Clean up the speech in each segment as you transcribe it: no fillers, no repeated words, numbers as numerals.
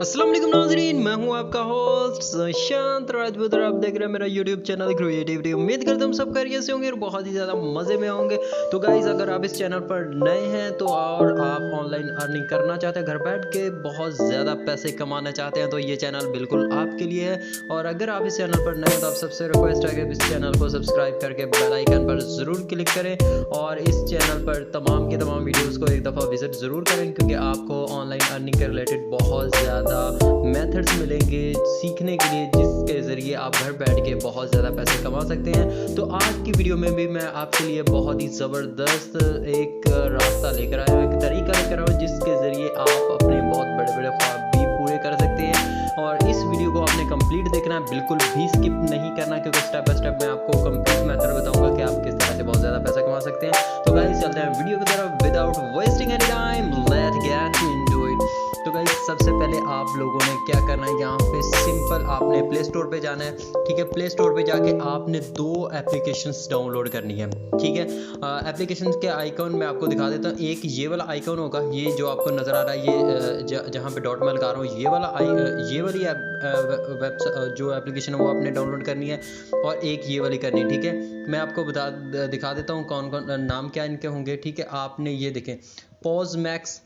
अस्सलाम वालेकुम नाज़रीन, मैं हूं आपका होस्ट शांत राजपूत और आप देख रहे हैं मेरा यूट्यूब चैनल क्रिएटिविटी। उम्मीद करता हूं सब खैरियत से होंगे और बहुत ही ज़्यादा मज़े में होंगे। तो गाइस, अगर आप इस चैनल पर नए हैं तो और आप ऑनलाइन अर्निंग करना चाहते हैं, घर बैठ के बहुत ज़्यादा पैसे कमाना चाहते हैं, तो ये चैनल बिल्कुल आपके लिए है। और अगर आप इस चैनल पर नए हैं तो आप सबसे रिक्वेस्ट है कि इस चैनल को सब्सक्राइब करके बेल आइकन पर ज़रूर क्लिक करें और इस चैनल पर तमाम के तमाम वीडियोज़ को एक दफ़ा विज़िट ज़रूर करें, क्योंकि आपको ऑनलाइन अर्निंग के रिलेटेड बहुत ज़्यादा मेथड्स मिलेंगे सीखने के लिए, जिसके ज़रिए आप घर बैठ के बहुत ज़्यादा पैसे कमा सकते हैं। तो आज की वीडियो में भी मैं आपके लिए बहुत ही ज़बरदस्त एक रास्ता लेकर आया हूँ, एक तरीका लेकर आया हूँ, जिसके ज़रिए आप अपने बहुत बड़े बड़े ख्वाब भी पूरे कर सकते हैं। और इस वीडियो को आपने कंप्लीट देखना है, बिल्कुल भी स्किप नहीं करना, क्योंकि स्टेप बाय स्टेप मैं आपको कंप्लीट मेथड बताऊंगा कि आप किस तरह से बहुत ज़्यादा पैसा कमा सकते हैं। तो गाइस, चलते हैं वीडियो की तरफ without wasting any time, let's get into it. तो गाइस, सबसे पहले आप लोगों ने क्या करना है, यहाँ पे सिंपल आपने प्ले स्टोर पे जाना है। ठीक है, प्ले स्टोर पे जाके आपने 2 एप्लीकेशंस डाउनलोड करनी है। ठीक है, एप्लीकेशंस के आइकॉन मैं आपको दिखा देता हूँ। एक ये वाला आइकॉन होगा, ये जो आपको नज़र आ रहा है, ये जहाँ पे डॉट मैं लगा रहा हूँ, ये वाली जो एप्लीकेशन है वो आपने डाउनलोड करनी है, और एक ये वाली करनी है। ठीक है, मैं आपको दिखा देता हूँ कौन कौन नाम क्या इनके होंगे। ठीक है, आपने ये देखें पॉज मैक्स,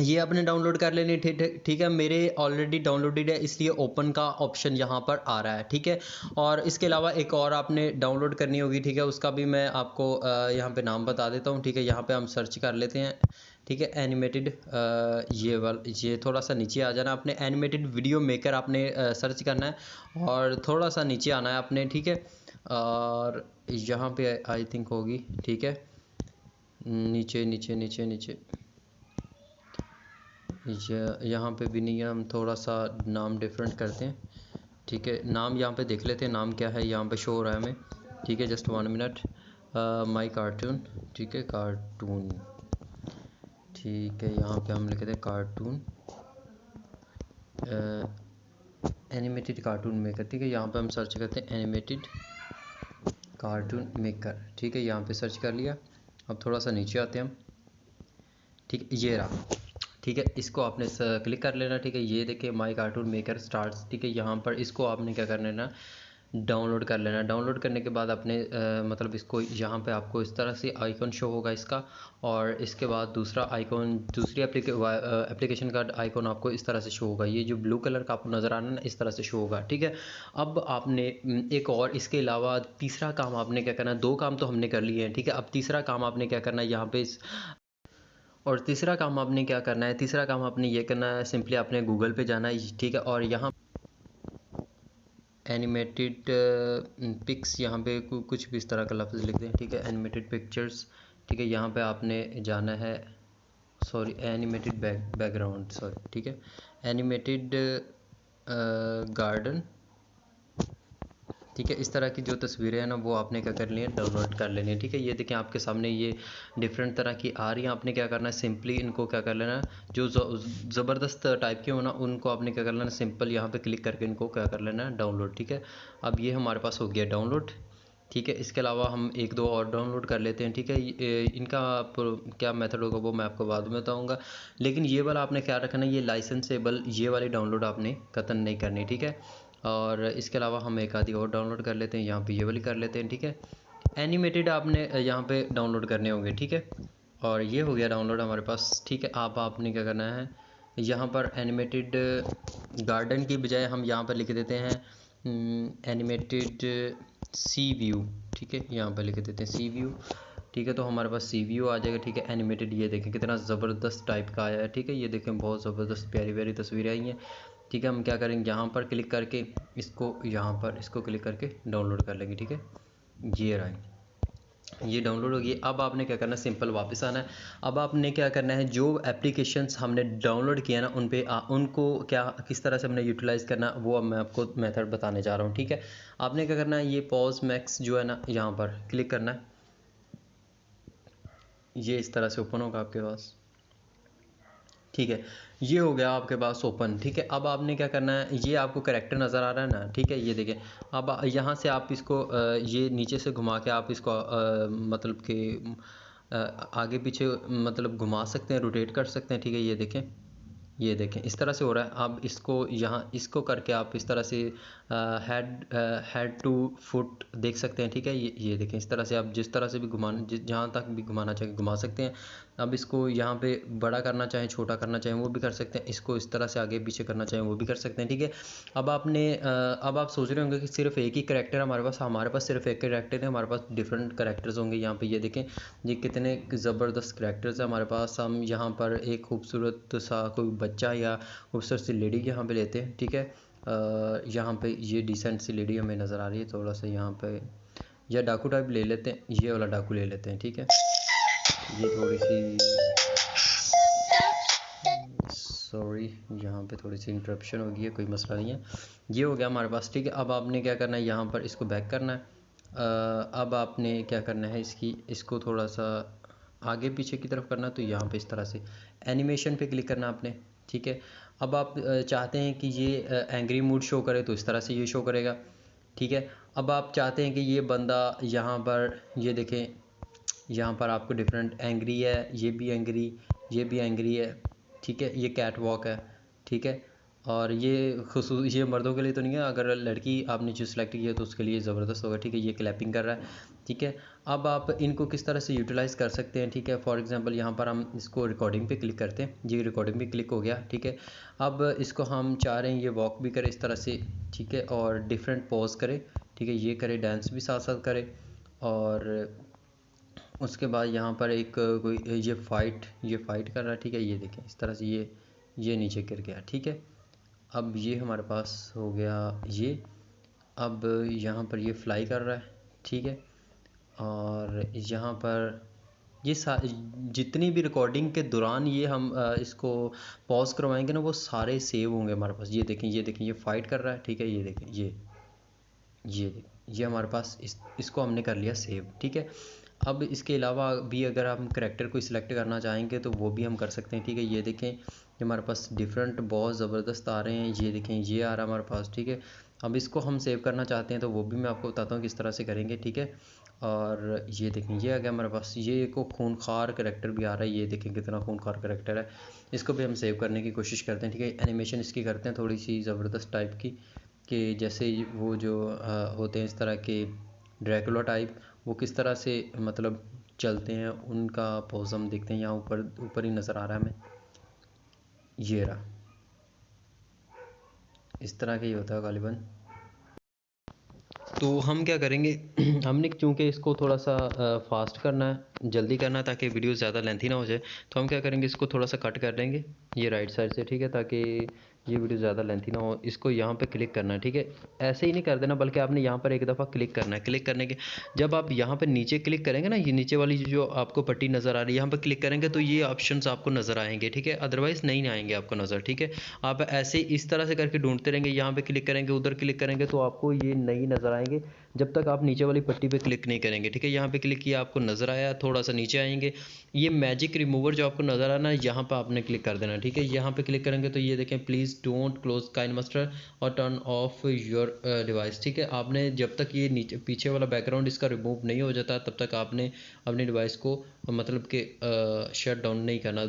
ये आपने डाउनलोड कर लेनी। ठीक है, मेरे ऑलरेडी डाउनलोडेड है, इसलिए ओपन का ऑप्शन यहाँ पर आ रहा है। ठीक है, और इसके अलावा एक और आपने डाउनलोड करनी होगी। ठीक है, उसका भी मैं आपको यहाँ पे नाम बता देता हूँ। ठीक है, यहाँ पे हम सर्च कर लेते हैं। ठीक है, एनिमेटेड, ये थोड़ा सा नीचे आ जाना, आपने एनिमेटेड वीडियो मेकर आपने सर्च करना है और थोड़ा सा नीचे आना है आपने। ठीक है, और यहाँ पे आई थिंक होगी। ठीक है, नीचे नीचे नीचे नीचे यहाँ पे भी नहीं है, हम थोड़ा सा नाम डिफरेंट करते हैं। ठीक है, नाम यहाँ पे देख लेते हैं, नाम क्या है, यहाँ पे शो हो रहा है हमें। ठीक है, जस्ट 1 मिनट। माई कार्टून। ठीक है, कार्टून। ठीक है, यहाँ पे हम लिखते हैं कार्टून, एनिमेटेड कार्टून मेकर। ठीक है, यहाँ पे हम सर्च करते हैं एनिमेटेड कार्टून मेकर। ठीक है, यहाँ पे सर्च कर लिया। अब थोड़ा सा नीचे आते हैं हम। ठीक है, ये रहा। ठीक है, इसको आपने क्लिक कर लेना। ठीक है, ये देखिए माई कार्टून मेकर स्टार्ट्स। ठीक है, यहाँ पर इसको आपने क्या करना है ना, डाउनलोड कर लेना। डाउनलोड करने के बाद आपने मतलब इसको यहाँ पे आपको इस तरह से आइकॉन शो होगा इसका, और इसके बाद दूसरा आइकॉन, दूसरी एप्लीकेशन का आइकॉन आपको इस तरह से शो होगा। ये जो ब्लू कलर का आपको नज़र आना है ना, इस तरह से शो होगा। ठीक है, अब आपने एक और इसके अलावा तीसरा काम आपने क्या करना है, 2 काम तो हमने कर लिए हैं। ठीक है, अब तीसरा काम आपने क्या करना है, यहाँ पे और तीसरा काम आपने क्या करना है, तीसरा काम आपने ये करना है, सिंपली आपने गूगल पे जाना है। ठीक है, और यहाँ एनिमेटेड पिक्स, यहाँ पे कुछ भी इस तरह का लफ्ज़ लिख दें। ठीक है, एनिमेटेड पिक्चर्स। ठीक है, यहाँ पे आपने जाना है, सॉरी एनिमेटेड बैकग्राउंड, सॉरी। ठीक है, एनिमेटेड गार्डन। ठीक है, इस तरह की जो तस्वीरें हैं ना, वो आपने क्या कर ली है, डाउनलोड कर लेनी है। ठीक है, ये देखें आपके सामने ये डिफरेंट तरह की आ रही हैं। आपने क्या करना है, सिंपली इनको क्या कर लेना है, जो ज़बरदस्त टाइप के हो ना, उनको आपने क्या कर लेना, सिंपल यहाँ पे क्लिक करके इनको क्या कर लेना है, डाउनलोड। ठीक है, अब ये हमारे पास हो गया डाउनलोड। ठीक है, इसके अलावा हम 1-2 और डाउनलोड कर लेते हैं। ठीक है, इनका क्या मेथड होगा वो मैं आपको बाद में बताऊँगा, लेकिन ये वाला आपने क्या रखना है, ये लाइसेंसेबल, ये वाली डाउनलोड आपने कतई नहीं करनी। ठीक है, और इसके अलावा हम एक आधी और डाउनलोड कर लेते हैं, यहाँ पे ये वाली कर लेते हैं। ठीक है, एनिमेटेड आपने यहाँ पे डाउनलोड करने होंगे। ठीक है, और ये हो गया डाउनलोड हमारे पास। ठीक है, अब आपने क्या करना है, यहाँ पर एनिमेटेड गार्डन की बजाय हम यहाँ पर लिख देते हैं एनिमेटेड सी व्यू। ठीक है, यहाँ पर लिख देते हैं सी व्यू। ठीक है, तो हमारे पास सी व्यू आ जाएगा। ठीक है, एनिमेटेड, ये देखें कितना ज़बरदस्त टाइप का आया है। ठीक है, ये देखें बहुत ज़बरदस्त प्यारी प्यारी तस्वीरें आई हैं। ठीक है, हम क्या करेंगे, यहाँ पर क्लिक करके इसको, यहाँ पर इसको क्लिक करके डाउनलोड कर लेंगे। ठीक है, ये रहा, ये डाउनलोड होगी। अब आपने क्या करना है, सिंपल वापस आना है। अब आपने क्या करना है, जो एप्लीकेशंस हमने डाउनलोड किया ना, उन पे उनको क्या किस तरह से हमने यूटिलाइज़ करना, वो अब मैं आपको मेथड बताने जा रहा हूँ। ठीक है, आपने क्या करना है, ये पॉज मैक्स जो है ना, यहाँ पर क्लिक करना है। ये इस तरह से ओपन होगा आपके पास। ठीक है, ये हो गया आपके पास ओपन। ठीक है, अब आपने क्या करना है, ये आपको करेक्टर नज़र आ रहा है ना। ठीक है, ये देखें, अब यहाँ से आप इसको ये नीचे से घुमा के आप इसको मतलब कि आगे पीछे मतलब घुमा सकते हैं, रोटेट कर सकते हैं। ठीक है, ये देखें, ये देखें इस तरह से हो रहा है। आप इसको यहाँ इसको करके आप इस तरह से हेड टू फुट देख सकते हैं, ठीक है। ये देखें इस तरह से आप जिस तरह से भी जहाँ तक भी घुमाना चाहें घुमा सकते हैं। अब इसको यहाँ पे बड़ा करना चाहें छोटा करना चाहें वो भी कर सकते हैं, इसको इस तरह से आगे पीछे करना चाहें वो भी कर सकते हैं, ठीक है। अब आप सोच रहे होंगे कि सिर्फ एक ही करैक्टर हमारे पास सिर्फ एक करैक्टर है, हमारे पास डिफरेंट करैक्टर्स होंगे। यहाँ पे ये देखें ये कितने ज़बरदस्त करैक्टर्स हैं हमारे पास। हम यहाँ पर एक खूबसूरत सा कोई बच्चा या खूबसूरत सी लेडी यहाँ पे लेते हैं, ठीक है। यहाँ पे ये डिसेंट सी लेडी हमें नज़र आ रही है, थोड़ा सा यहाँ पे या डाकू टाइप ले लेते हैं, ये वाला डाकू ले लेते हैं, ठीक है। ये थोड़ी सी सॉरी यहाँ पे थोड़ी सी इंटरप्शन हो गई है, कोई मसला नहीं है। ये हो गया हमारे पास, ठीक है। अब आपने क्या करना है, यहाँ पर इसको बैक करना है। अब आपने क्या करना है, इसको थोड़ा सा आगे पीछे की तरफ करना है, तो यहाँ पे इस तरह से एनिमेशन पे क्लिक करना आपने, ठीक है। अब आप चाहते हैं कि ये एंग्री मूड शो करे तो इस तरह से ये शो करेगा, ठीक है। अब आप चाहते हैं कि ये बंदा यहाँ पर ये देखें यहाँ पर आपको डिफरेंट एंग्री है, ये भी एंग्री है, ठीक है। ये कैट वॉक है, ठीक है। और ये मर्दों के लिए तो नहीं है, अगर लड़की आपने जो सेलेक्ट किया तो उसके लिए ज़बरदस्त होगा, ठीक है। ये क्लैपिंग कर रहा है, ठीक है। अब आप इनको किस तरह से यूटिलाइज़ कर सकते हैं, ठीक है। फॉर एग्जांपल यहाँ पर हम इसको रिकॉर्डिंग पे क्लिक करते हैं, ये रिकॉर्डिंग पे क्लिक हो गया, ठीक है। अब इसको हम चाह रहे हैं ये वॉक भी करे इस तरह से, ठीक है, और डिफरेंट पॉज करे, ठीक है। ये करे, डांस भी साथ साथ करे। और उसके बाद यहाँ पर एक कोई ये फाइट कर रहा है, ठीक है। ये देखें इस तरह से ये नीचे गिर गया, ठीक है। अब ये हमारे पास हो गया ये। अब यहाँ पर ये फ्लाई कर रहा है, ठीक है। और यहाँ पर ये जितनी भी रिकॉर्डिंग के दौरान ये हम इसको पॉज करवाएंगे ना, वो सारे सेव होंगे हमारे पास। ये देखें ये फाइट कर रहा है, ठीक है। ये देखें ये हमारे पास इसको हमने कर लिया सेव, ठीक है। अब इसके अलावा भी अगर हम करैक्टर को सिलेक्ट करना चाहेंगे तो वो भी हम कर सकते हैं, ठीक है। ये देखें ये हमारे पास डिफरेंट बहुत ज़बरदस्त आ रहे हैं, ये देखें ये आ रहा है हमारे पास, ठीक है। अब इसको हम सेव करना चाहते हैं तो वो भी मैं आपको बताता हूँ किस तरह से करेंगे, ठीक है। और ये देखें ये आ गया हमारे पास, ये को खूनखार करैक्टर भी आ रहा है, ये देखें कितना खूनखार करैक्टर है। इसको भी हम सेव करने की कोशिश करते हैं, ठीक है। एनिमेशन इसकी करते हैं थोड़ी सी ज़बरदस्त टाइप की, कि जैसे वो जो होते हैं इस तरह के ड्रैकुला टाइप, वो किस तरह से मतलब चलते हैं, उनका पोज हम देखते हैं। यहाँ ऊपर ही नज़र आ रहा है हमें, ये रहा, इस तरह का ही होता है गालिबन। तो हम क्या करेंगे हमने चूँकि इसको थोड़ा सा फास्ट करना है, जल्दी करना है, ताकि वीडियो ज़्यादा लेंथी ना हो जाए, तो हम क्या करेंगे इसको थोड़ा सा कट कर देंगे ये राइट साइड से, ठीक है, ताकि ये वीडियो ज़्यादा लेंथी ना हो। इसको यहाँ पे क्लिक करना है, ठीक है। ऐसे ही नहीं कर देना, बल्कि आपने यहाँ पर एक दफ़ा क्लिक करना है। क्लिक करने के जब आप यहाँ पर नीचे क्लिक करेंगे ना, ये नीचे वाली जो आपको पट्टी नज़र आ रही है, यहाँ पर क्लिक करेंगे तो ये ऑप्शंस आपको नज़र आएंगे, ठीक है। अदरवाइज़ नहीं आएंगे आपको नज़र, ठीक है। आप ऐसे इस तरह से करके ढूंढते रहेंगे, यहाँ पे क्लिक करेंगे, उधर क्लिक करेंगे, तो आपको ये नहीं नज़र आएंगे जब तक आप नीचे वाली पट्टी पे क्लिक नहीं करेंगे, ठीक है। यहाँ पे क्लिक किया, आपको नज़र आया, थोड़ा सा नीचे आएंगे, ये मैजिक रिमूवर जो आपको नज़र आना है, यहाँ पर आपने क्लिक कर देना, ठीक है। यहाँ पे क्लिक करेंगे तो ये देखें प्लीज़ डोंट क्लोज काइनमास्टर और टर्न ऑफ योर डिवाइस, ठीक है। आपने जब तक ये नीचे पीछे वाला बैकग्राउंड इसका रिमूव नहीं हो जाता, तब तक आपने अपनी डिवाइस को मतलब कि शट डाउन नहीं करना।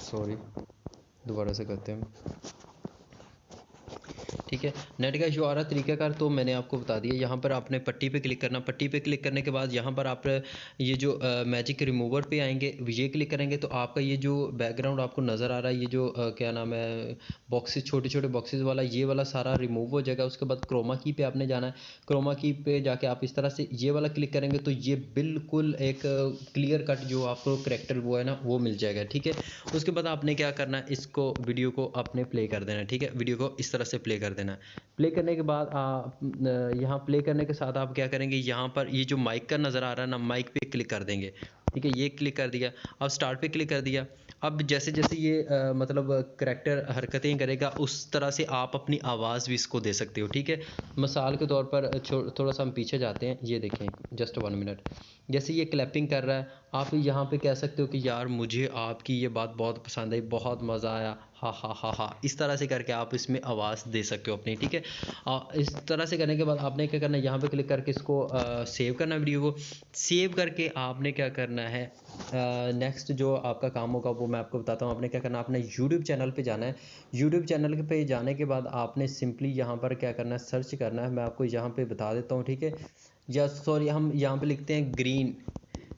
सॉरी, दोबारा से करते हैं, ठीक है। नेट का इशू आ रहा तरीक़ाकार तो मैंने आपको बता दिया। यहाँ पर आपने पट्टी पे क्लिक करना, पट्टी पे क्लिक करने के बाद यहाँ पर आप ये जो मैजिक रिमूवर पे आएंगे, ये क्लिक करेंगे तो आपका ये जो बैकग्राउंड आपको नज़र आ रहा है, ये जो क्या नाम है बॉक्सेस, छोटे छोटे बॉक्सेस वाला, ये वाला सारा रिमूव हो जाएगा। उसके बाद क्रोमा की पे आपने जाना है, क्रोमा की पे जाके आप इस तरह से ये वाला क्लिक करेंगे तो ये बिल्कुल एक क्लियर कट जो आपको करैक्टर वो है ना वो मिल जाएगा, ठीक है। उसके बाद आपने क्या करना है, इसको वीडियो को आपने प्ले कर देना, ठीक है। वीडियो को इस तरह से प्ले कर देना। प्ले करने के बाद यहाँ प्ले करने के साथ आप क्या करेंगे, यहाँ पर ये जो माइक का नज़र आ रहा है ना, माइक पे क्लिक कर देंगे, ठीक है। ये क्लिक कर दिया, अब स्टार्ट पे क्लिक कर दिया। अब जैसे जैसे ये मतलब करैक्टर हरकतें करेगा, उस तरह से आप अपनी आवाज़ भी इसको दे सकते हो, ठीक है। मिसाल के तौर पर थोड़ा सा हम पीछे जाते हैं, ये देखें जस्ट 1 मिनट, जैसे ये क्लैपिंग कर रहा है, आप यहाँ पे कह सकते हो कि यार मुझे आपकी ये बात बहुत पसंद आई, बहुत मज़ा आया, हा हा हा हा, इस तरह से करके आप इसमें आवाज़ दे सकते हो अपनी, ठीक है। इस तरह से करने के बाद आपने क्या करना है, यहाँ पे क्लिक करके इसको सेव करना है वीडियो को। सेव करके आपने क्या करना है, नेक्स्ट जो आपका काम होगा वो मैं आपको बताता हूँ। आपने क्या करना है, अपने यूट्यूब चैनल पे जाना है। यूट्यूब चैनल पे जाने के बाद आपने सिंपली यहाँ पर क्या करना है, सर्च करना है। मैं आपको यहाँ पे बता देता हूँ, ठीक है। या सॉरी, हम यहाँ पे लिखते हैं ग्रीन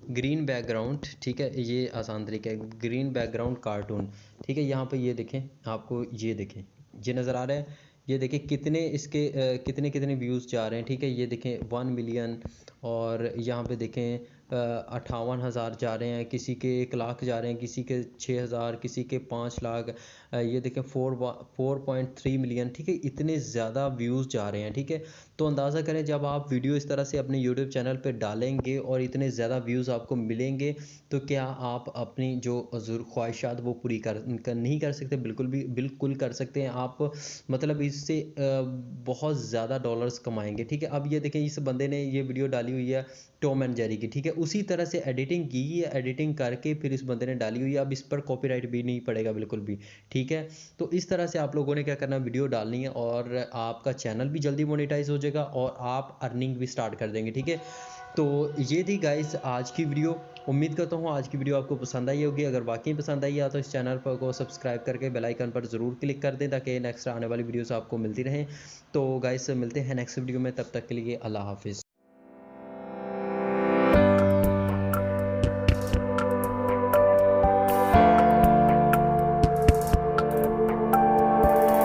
ग्रीन बैकग्राउंड, ठीक है। ये आसान तरीका है, ग्रीन बैकग्राउंड कार्टून, ठीक है। यहाँ पे ये देखें, आपको ये देखें, ये नज़र आ रहा है। ये देखें कितने इसके कितने कितने व्यूज़ जा रहे हैं, ठीक है। ये देखें 1 मिलियन, और यहाँ पे देखें 58,000 जा रहे हैं, किसी के 1 लाख जा रहे हैं, किसी के 6,000, किसी के 5 लाख। ये देखें 4.3 मिलियन, ठीक है। इतने ज़्यादा व्यूज़ जा रहे हैं, ठीक है। तो अंदाज़ा करें, जब आप वीडियो इस तरह से अपने यूट्यूब चैनल पे डालेंगे और इतने ज़्यादा व्यूज़ आपको मिलेंगे, तो क्या आप अपनी जो ख्वाहिशात वो पूरी नहीं कर सकते? बिल्कुल कर सकते हैं आप। मतलब इससे बहुत ज़्यादा डॉलर्स कमाएंगे, ठीक है। अब ये देखें, इस बंदे ने ये वीडियो डाली हुई है टॉम एंड जेरी की, ठीक है। उसी तरह से एडिटिंग की है, एडिटिंग करके फिर इस बंदे ने डाली हुई है। अब इस पर कॉपीराइट भी नहीं पड़ेगा बिल्कुल भी, ठीक है। तो इस तरह से आप लोगों ने क्या करना है, वीडियो डालनी है, और आपका चैनल भी जल्दी मोनेटाइज हो जाएगा और आप अर्निंग भी स्टार्ट कर देंगे, ठीक है। तो ये थी गाइस आज की वीडियो। उम्मीद करता हूँ आज की वीडियो आपको पसंद आई होगी। अगर वाकई पसंद आई है तो इस चैनल पर को सब्सक्राइब करके बेल आइकन पर ज़रूर क्लिक कर दें, ताकि नेक्स्ट आने वाली वीडियोस आपको मिलती रहें। तो गाइस मिलते हैं नेक्स्ट वीडियो में, तब तक के लिए अल्लाह हाफिज़।